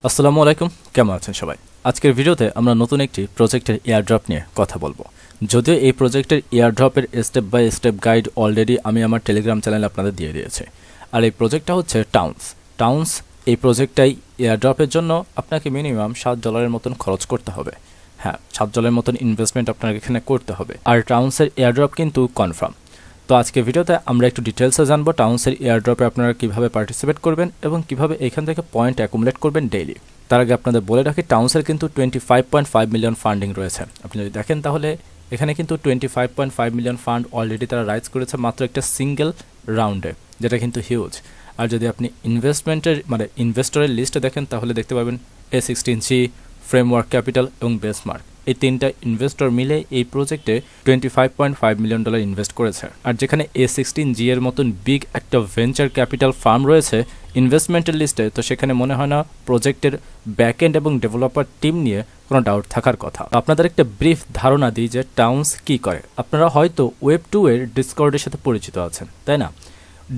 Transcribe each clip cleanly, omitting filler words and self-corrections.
আসসালামু আলাইকুম, কেমন আছেন সবাই? আজকের ভিডিওতে আমরা নতুন একটি প্রজেক্টের এয়ারড্রপ নিয়ে কথা বলবো। যদিও এই প্রজেক্টের এয়ারড্রপের step by step guide already আমি আমার টেলিগ্রাম চ্যানেলে আপনাদের দিয়ে দিয়েছি। আর এই প্রজেক্টটা হচ্ছে টাউন্স। এই প্রজেক্টটাই এয়ারড্রপের জন্য আপনাকে মিনিমাম $7 মতন খরচ করতে হবে। হ্যাঁ, $7 মতন ইনভেস্টমেন্ট আপনাকে এখানে করতে হবে। আর টাউন্সের এয়ারড্রপ কিন্তু কনফার্ম। তো আজকে ভিডিওতে আমরা একটু ডিটেলসে জানবো টাউন্সের এয়ারড্রপে আপনারা কিভাবে পার্টিসিপেট করবেন এবং কিভাবে এখান থেকে পয়েন্ট অ্যাকুমুলেট করবেন ডেইলি। তার আগে আপনাদের বলে রাখি, টাউন্সের কিন্তু 25.5 মিলিয়ন ফান্ডিং রয়েছে। আপনি যদি দেখেন তাহলে এখানে কিন্তু 25.5 মিলিয়ন ফান্ড অলরেডি তারা রাইজ করেছে মাত্র একটা সিঙ্গেল রাউন্ডে, যেটা কিন্তু হিউজ। আর যদি আপনি ইনভেস্টরের লিস্টে দেখেন তাহলে দেখতে পাবেন A16G, ফ্রেমওয়ার্ক ক্যাপিটাল এবং বেসমার্ক, এই তিনটা ইনভেস্টর মিলে এই প্রজেক্টে $25.5 মিলিয়ন ইনভেস্ট করেছে। আর যেখানে A16G এর মতন বিগ একটা ভেঞ্চার ক্যাপিটাল ফার্ম রয়েছে ইনভেস্টমেন্টের লিস্টে, তো সেখানে মনে হয় না প্রজেক্টের ব্যাকএন্ড এবং ডেভেলপার টিম নিয়ে কোনো ডাউট থাকার কথা। আপনাদের একটা ব্রিফ ধারণা দিই যে টাউন্স কী করে। আপনারা হয়তো Web2 এর ডিসকর্ডের সাথে পরিচিত আছেন, তাই না?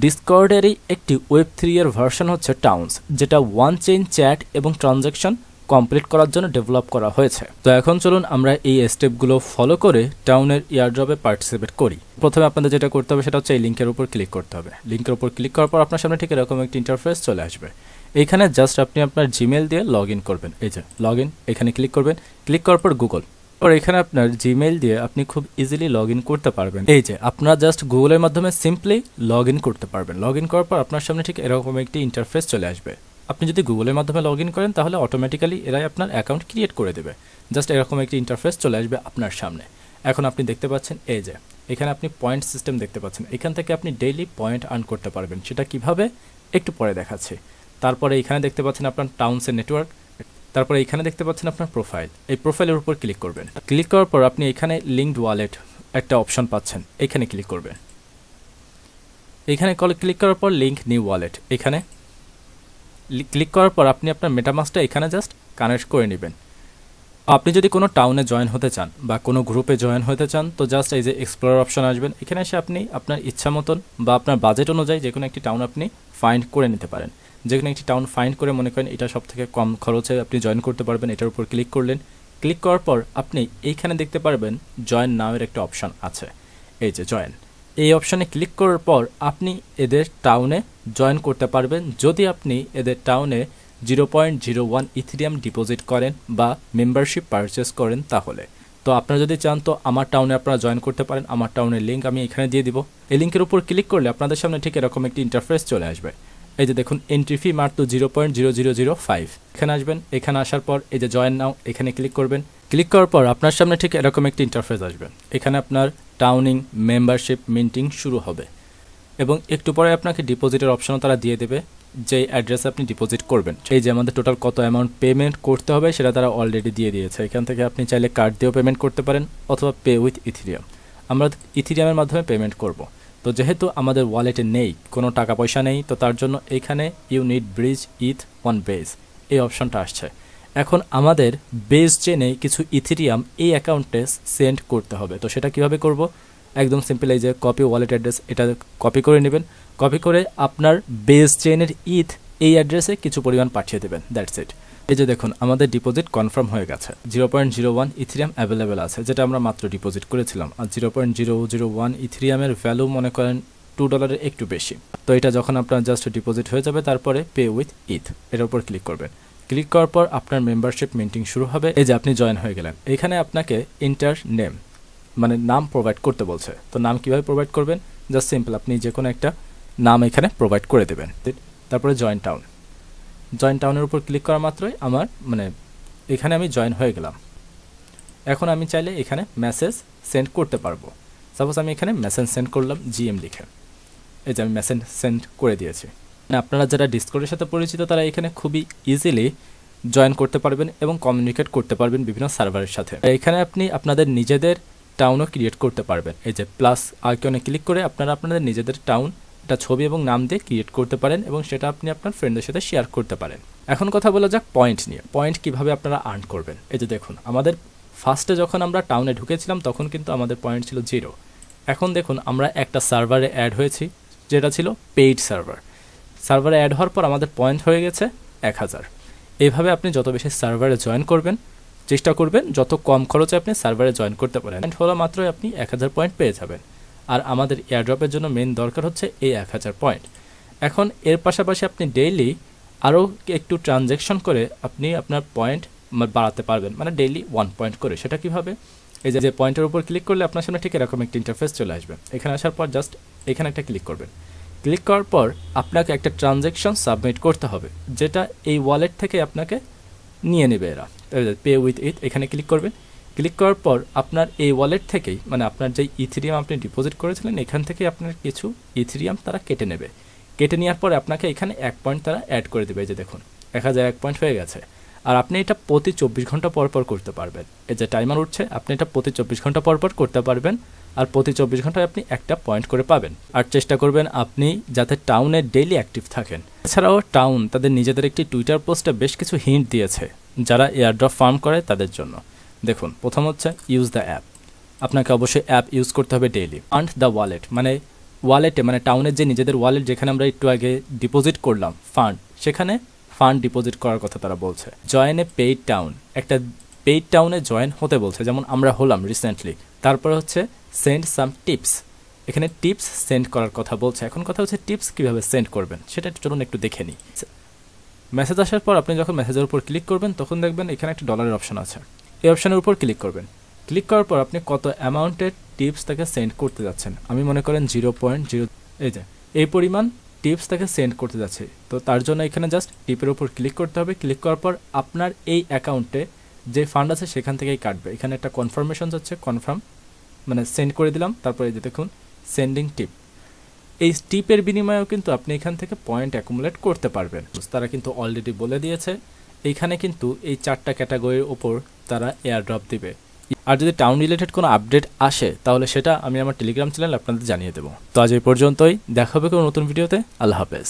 ডিসকর্ডেরই একটি Web3 এর ভার্সন হচ্ছে টাউন্স, যেটা ওয়ান চেইন চ্যাট এবং ট্রানজ্যাকশন কমপ্লিট করার জন্য ডেভেলপ করা হয়েছে। তো এখন চলুন আমরা এই স্টেপগুলো ফলো করে টাউনের এয়ারড্রপে পার্টিসিপেট করি। প্রথমে আপনাদের যেটা করতে হবে সেটা হচ্ছে এই লিঙ্কের উপর ক্লিক করতে হবে। লিঙ্কের উপর ক্লিক করার পর আপনার সামনে ঠিক এরকম একটি ইন্টারফেস চলে আসবে। এইখানে জাস্ট আপনি আপনার জিমেল দিয়ে লগ ইন করবেন। এই যে লগ ইন, এখানে ক্লিক করবেন। ক্লিক করার পর গুগল, আর এখানে আপনার জিমেল দিয়ে আপনি খুব ইজিলি লগ ইন করতে পারবেন। এই যে আপনারা জাস্ট গুগলের মাধ্যমে সিম্পলি লগ ইন করতে পারবেন। লগ ইন করার পর আপনার সামনে ঠিক এরকম একটি ইন্টারফেস চলে আসবে। আপনি যদি গুগলের মাধ্যমে লগ ইন করেন তাহলে অটোমেটিক্যালি এরাই আপনার অ্যাকাউন্ট ক্রিয়েট করে দেবে। জাস্ট এরকম একটি ইন্টারফেস চলে আসবে আপনার সামনে। এখন আপনি দেখতে পাচ্ছেন এই যে এখানে আপনি পয়েন্ট সিস্টেম দেখতে পাচ্ছেন। এখান থেকে আপনি ডেইলি পয়েন্ট আর্ন করতে পারবেন। সেটা কিভাবে একটু পরে দেখাচ্ছি। তারপরে এখানে দেখতে পাচ্ছেন আপনার টাউন্সের নেটওয়ার্ক। তারপরে এখানে দেখতে পাচ্ছেন আপনার প্রোফাইল। এই প্রোফাইলের উপর ক্লিক করবেন। ক্লিক করার পর আপনি এখানে লিঙ্কড ওয়ালেট একটা অপশন পাচ্ছেন, এখানে ক্লিক করবেন। এখানে ক্লিক করার পর লিঙ্ক নিউ ওয়ালেট, এখানে ক্লিক করার পর আপনি আপনার মেটামাস্কটা এখানে জাস্ট কানেক্ট করে নেবেন। আপনি যদি কোনো টাউনে জয়েন হতে চান বা কোনো গ্রুপে জয়েন হতে চান তো জাস্ট এই যে এক্সপ্লোরার অপশন আসবেন, এখানে এসে আপনি আপনার ইচ্ছা মতন বা আপনার বাজেট অনুযায়ী যে কোনো একটি টাউন আপনি ফাইন্ড করে নিতে পারেন। যে কোনো একটি টাউন ফাইন্ড করে মনে করেন এটা সব থেকে কম খরচে আপনি জয়েন করতে পারবেন, এটার উপর ক্লিক করলেন। ক্লিক করার পর আপনি এইখানে দেখতে পারবেন জয়েন নাওয়ের একটা অপশন আছে। এই যে জয়েন, এই অপশানে ক্লিক করার পর আপনি এদের টাউনে জয়েন করতে পারবেন যদি আপনি এদের টাউনে 0.01 ইথেরিয়াম ডিপোজিট করেন বা মেম্বারশিপ পারচেস করেন তাহলে। তো আপনারা যদি চান তো আমার টাউনে আপনারা জয়েন করতে পারেন। আমার টাউনের লিঙ্ক আমি এখানে দিয়ে দিব। এই লিঙ্কের উপর ক্লিক করলে আপনাদের সামনে ঠিক এরকম একটি ইন্টারফেস চলে আসবে। এই যে দেখুন এন্ট্রি ফি মাত্র 0.0005। এখানে আসবেন। এখানে আসার পর এই যে জয়েন নাও, এখানে ক্লিক করবেন। ক্লিক করার পর আপনার সামনে ঠিক এরকম একটি ইন্টারফেস আসবে। এখানে আপনার টাউনিং মেম্বারশিপ মিন্টিং শুরু হবে এবং একটু পরে আপনাকে ডিপোজিটের অপশনও তারা দিয়ে দেবে, যে অ্যাড্রেসে আপনি ডিপোজিট করবেন। এই যে আমাদের টোটাল কত অ্যামাউন্ট পেমেন্ট করতে হবে সেটা তারা অলরেডি দিয়ে দিয়েছে। এখান থেকে আপনি চাইলে কার্ড দিয়েও পেমেন্ট করতে পারেন অথবা পে উইথ ইথেরিয়াম। আমরা ইথেরিয়ামের মাধ্যমে পেমেন্ট করব। তো যেহেতু আমাদের ওয়ালেটে নেই, কোনো টাকা পয়সা নেই, তো তার জন্য এখানে you need bridge ETH on base এই অপশনটা আসছে। এখন আমাদের বেস চেনে কিছু ইথেরিয়াম এই অ্যাকাউন্টে সেন্ড করতে হবে। তো সেটা কিভাবে করব? একদম সিম্পল, এই যে কপি ওয়ালেট অ্যাড্রেস, এটা কপি করে নেবেন। কপি করে আপনার বেস চেনের ইথ এই অ্যাড্রেসে কিছু পরিমাণ পাঠিয়ে দেবেন। That's it. এই যে দেখুন আমাদের ডিপোজিট কনফার্ম হয়ে গেছে। 0.01 ইথেরিয়াম অ্যাভেলেবেল আছে, যেটা আমরা মাত্র ডিপোজিট করেছিলাম। আর 0.001 ইথেরিয়ামের ভ্যালু মনে করেন $2 একটু বেশি। তো এটা যখন আপনার জাস্ট ডিপোজিট হয়ে যাবে তারপরে পে উইথ ইথ এর উপর ক্লিক করবেন। ক্লিক করার পর আপনার মেম্বারশিপ মিন্টিং শুরু হবে। এই যে আপনি জয়েন হয়ে গেলেন। এখানে আপনাকে ইন্টার নেম মানে নাম প্রোভাইড করতে বলছে। তো নাম কিভাবে প্রোভাইড করবেন? জাস্ট সিম্পল আপনি যে কোনো একটা নাম এখানে প্রোভাইড করে দেবেন। তারপরে জয়েন টাউন, জয়েন টাউনের উপর ক্লিক করা মাত্রই আমার এখানে আমি জয়েন হয়ে গেলাম। এখন আমি চাইলে এখানে মেসেজ সেন্ড করতে পারবো। সাপোজ আমি এখানে মেসেজ সেন্ড করলাম GM লিখে। এই যে আমি মেসেজ সেন্ড করে দিয়েছি। আপনারা যারা ডিসকর্ডের সাথে পরিচিত তারা এখানে খুবই ইজিলি জয়েন করতে পারবেন এবং কমিউনিকেট করতে পারবেন বিভিন্ন সার্ভারের সাথে। এখানে আপনি আপনাদের নিজেদের টাউনও ক্রিয়েট করতে পারবেন। এই যে প্লাস আইকনে ক্লিক করে আপনারা আপনাদের নিজেদের টাউন একটা ছবি এবং নাম দিয়ে ক্রিয়েট করতে পারেন এবং সেটা আপনি আপনার ফ্রেন্ডদের সাথে শেয়ার করতে পারেন। এখন কথা বলা যাক পয়েন্ট নিয়ে। পয়েন্ট কিভাবে আপনারা আর্ন করবেন। এই যে দেখুন আমাদের ফার্স্টে যখন আমরা টাউনে ঢুকেছিলাম তখন কিন্তু আমাদের পয়েন্ট ছিল 0। এখন দেখুন আমরা একটা সার্ভারে অ্যাড হয়েছি যেটা ছিল পেইড সার্ভার। সার্ভারে অ্যাড হওয়ার পর আমাদের পয়েন্ট হয়ে গেছে 1000। এইভাবে আপনি যত বেশি সার্ভারে জয়েন করবেন, চেষ্টা করবেন যত কম খরচে আপনি সার্ভারে জয়েন করতে পারেন। হলো মাত্রই আপনি 1000 পয়েন্ট পেয়ে যাবেন। আর আমাদের এয়ারড্রপের জন্য মেন দরকার হচ্ছে এই 1000 পয়েন্ট। এখন এর পাশাপাশি আপনি ডেইলি আরও একটু ট্রানজ্যাকশন করে আপনি আপনার পয়েন্ট বাড়াতে পারবেন, মানে ডেইলি 1 পয়েন্ট করে। সেটা কীভাবে? এই যে পয়েন্টের উপর ক্লিক করলে আপনার সামনে ঠিক এরকম একটা ইন্টারফেস চলে আসবে। এখানে আসার পর জাস্ট এখানে একটা ক্লিক করবেন। ক্লিক করার পর আপনাকে একটা ট্রানজ্যাকশন সাবমিট করতে হবে, যেটা এই ওয়ালেট থেকে আপনাকে নিয়ে নেবে এরা। পে উইথ ইথ এখানে ক্লিক করবেন। ক্লিক করার পর আপনার এই ওয়ালেট থেকেই, মানে আপনার যেই ইথেরিয়াম আপনি ডিপোজিট করেছিলেন এখান থেকে আপনার কিছু ইথেরিয়াম তারা কেটে নেবে। কেটে নেওয়ার পর আপনাকে এখানে 1 পয়েন্ট তারা অ্যাড করে দেবে। এই যে দেখুন 1001 পয়েন্ট হয়ে গেছে। আর আপনি এটা প্রতি 24 ঘন্টা পর পর করতে পারবেন। এই যে টাইমার উঠছে, আপনি এটা প্রতি 24 ঘন্টা পর পর করতে পারবেন। আর প্রতি 24 ঘন্টায় আপনি একটা পয়েন্ট করে পাবেন। আর চেষ্টা করবেন আপনি যাতে টাউনে ডেইলি অ্যাক্টিভ থাকেন। এছাড়াও টাউন তাদের নিজেদের একটি টুইটার পোস্টে বেশ কিছু হিন্ট দিয়েছে যারা এয়ারড্রপ ফার্ম করে তাদের জন্য। দেখুন, প্রথম হচ্ছে ইউজ দ্য অ্যাপ। আপনাকে অবশ্যই অ্যাপ ইউজ করতে হবে ডেইলি। ফান্ড দ্য ওয়ালেট, মানে ওয়ালেটে, মানে টাউনের যে নিজেদের ওয়ালেট যেখানে আমরা একটু আগে ডিপোজিট করলাম ফান্ড, সেখানে ফান্ড ডিপোজিট করার কথা তারা বলছে। জয়েন এ পেইড টাউন, একটা পেইড টাউনে জয়েন হতে বলছে, যেমন আমরা হলাম রিসেন্টলি। তারপরে হচ্ছে সেন্ড সাম টিপস, এখানে টিপস সেন্ড করার কথা বলছে। এখন কথা হচ্ছে টিপস কীভাবে সেন্ড করবেন সেটা চলুন একটু দেখে নিই। মেসেজ আসার পর আপনি যখন মেসেজের উপর ক্লিক করবেন তখন দেখবেন এখানে একটা ডলারের অপশন আছে। এই অপশনের উপর ক্লিক করবেন। ক্লিক করার পর আপনি কত অ্যামাউন্টের টিপস তাকে সেন্ড করতে যাচ্ছেন, আমি মনে করেন 0.0, এই যে এই পরিমাণ টিপস তাকে সেন্ড করতে যাচ্ছে। তো তার জন্য এখানে জাস্ট টিপের উপর ক্লিক করতে হবে। ক্লিক করার পর আপনার এই অ্যাকাউন্টে যে ফান্ড আছে সেখান থেকেই কাটবে। এখানে একটা কনফার্মেশন হচ্ছে, কনফার্ম মানে সেন্ড করে দিলাম। তারপরে এই যে দেখুন সেন্ডিং টিপ, এই টিপের বিনিময়েও কিন্তু আপনি এখান থেকে পয়েন্ট অ্যাকুমুলেট করতে পারবেন। তারা কিন্তু অলরেডি বলে দিয়েছে এইখানে কিন্তু এই 4টা ক্যাটাগরির ওপর তারা এয়ারড্রপ দিবে। আর যদি টাউন রিলেটেড কোনো আপডেট আসে তাহলে সেটা আমি আমার টেলিগ্রাম চ্যানেল আপনাদের জানিয়ে দেবো। তো আজ এই পর্যন্তই, দেখা হবে কোনো নতুন ভিডিওতে। আল্লাহ হাফেজ।